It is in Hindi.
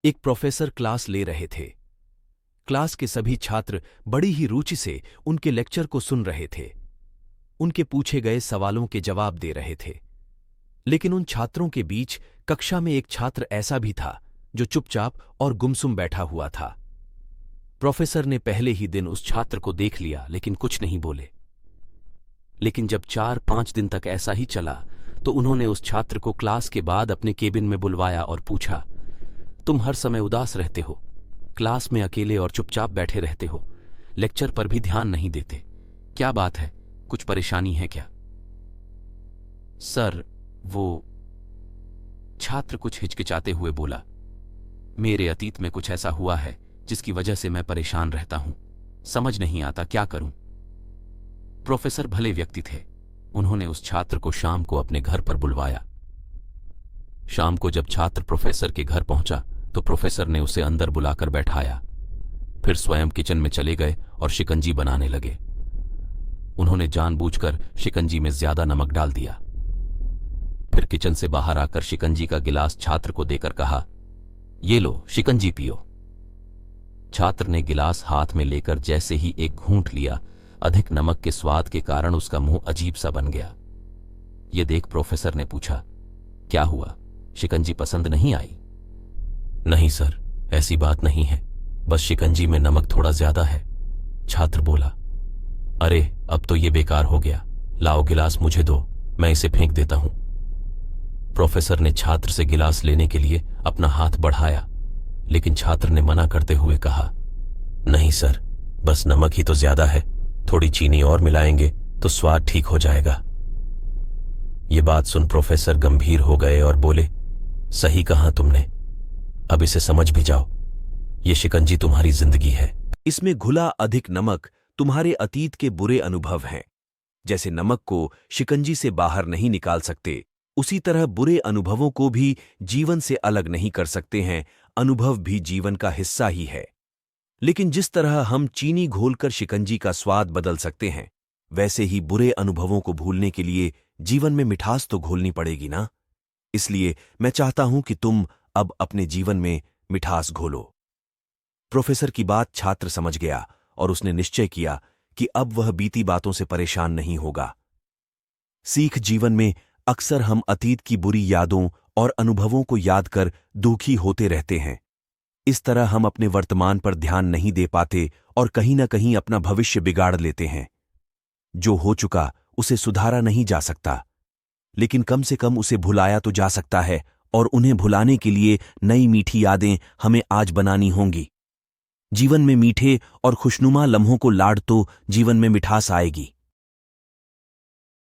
एक प्रोफेसर क्लास ले रहे थे। क्लास के सभी छात्र बड़ी ही रुचि से उनके लेक्चर को सुन रहे थे। उनके पूछे गए सवालों के जवाब दे रहे थे। लेकिन उन छात्रों के बीच कक्षा में एक छात्र ऐसा भी था जो चुपचाप और गुमसुम बैठा हुआ था। प्रोफेसर ने पहले ही दिन उस छात्र को देख लिया, लेकिन कुछ नहीं बोले। लेकिन जब 4-5 दिन तक ऐसा ही चला तो उन्होंने उस छात्र को क्लास के बाद अपने केबिन में बुलवाया और पूछा, तुम हर समय उदास रहते हो, क्लास में अकेले और चुपचाप बैठे रहते हो, लेक्चर पर भी ध्यान नहीं देते, क्या बात है, कुछ परेशानी है क्या? सर, वो छात्र कुछ हिचकिचाते हुए बोला, मेरे अतीत में कुछ ऐसा हुआ है जिसकी वजह से मैं परेशान रहता हूं, समझ नहीं आता क्या करूं। प्रोफेसर भले व्यक्ति थे। उन्होंने उस छात्र को शाम को अपने घर पर बुलवाया। शाम को जब छात्र प्रोफेसर के घर पहुंचा तो प्रोफेसर ने उसे अंदर बुलाकर बैठाया। फिर स्वयं किचन में चले गए और शिकंजी बनाने लगे। उन्होंने जानबूझकर शिकंजी में ज्यादा नमक डाल दिया। फिर किचन से बाहर आकर शिकंजी का गिलास छात्र को देकर कहा, ये लो, शिकंजी पियो। छात्र ने गिलास हाथ में लेकर जैसे ही एक घूंट लिया, अधिक नमक के स्वाद के कारण उसका मुंह अजीब सा बन गया। यह देख प्रोफेसर ने पूछा, क्या हुआ, शिकंजी पसंद नहीं आई? नहीं सर, ऐसी बात नहीं है, बस शिकंजी में नमक थोड़ा ज्यादा है। छात्र बोला, अरे अब तो ये बेकार हो गया, लाओ गिलास मुझे दो, मैं इसे फेंक देता हूं। प्रोफेसर ने छात्र से गिलास लेने के लिए अपना हाथ बढ़ाया, लेकिन छात्र ने मना करते हुए कहा, नहीं सर, बस नमक ही तो ज्यादा है, थोड़ी चीनी और मिलाएंगे तो स्वाद ठीक हो जाएगा। ये बात सुन प्रोफेसर गंभीर हो गए और बोले, सही कहा तुमने, अब इसे समझ भी जाओ, ये शिकंजी तुम्हारी जिंदगी है। इसमें घुला अधिक नमक तुम्हारे अतीत के बुरे अनुभव हैं। जैसे नमक को शिकंजी से बाहर नहीं निकाल सकते, उसी तरह बुरे अनुभवों को भी जीवन से अलग नहीं कर सकते हैं। अनुभव भी जीवन का हिस्सा ही है। लेकिन जिस तरह हम चीनी घोलकर शिकंजी का स्वाद बदल सकते हैं, वैसे ही बुरे अनुभवों को भूलने के लिए जीवन में मिठास तो घोलनी पड़ेगी ना। इसलिए मैं चाहता हूं कि तुम अब अपने जीवन में मिठास घोलो। प्रोफेसर की बात छात्र समझ गया और उसने निश्चय किया कि अब वह बीती बातों से परेशान नहीं होगा। सीख जीवन में अक्सर हम अतीत की बुरी यादों और अनुभवों को याद कर दुखी होते रहते हैं। इस तरह हम अपने वर्तमान पर ध्यान नहीं दे पाते और कहीं न कहीं अपना भविष्य बिगाड़ लेते हैं। जो हो चुका उसे सुधारा नहीं जा सकता, लेकिन कम से कम उसे भुलाया तो जा सकता है, और उन्हें भुलाने के लिए नई मीठी यादें हमें आज बनानी होंगी। जीवन में मीठे और खुशनुमा लम्हों को लाड़ तो जीवन में मिठास आएगी।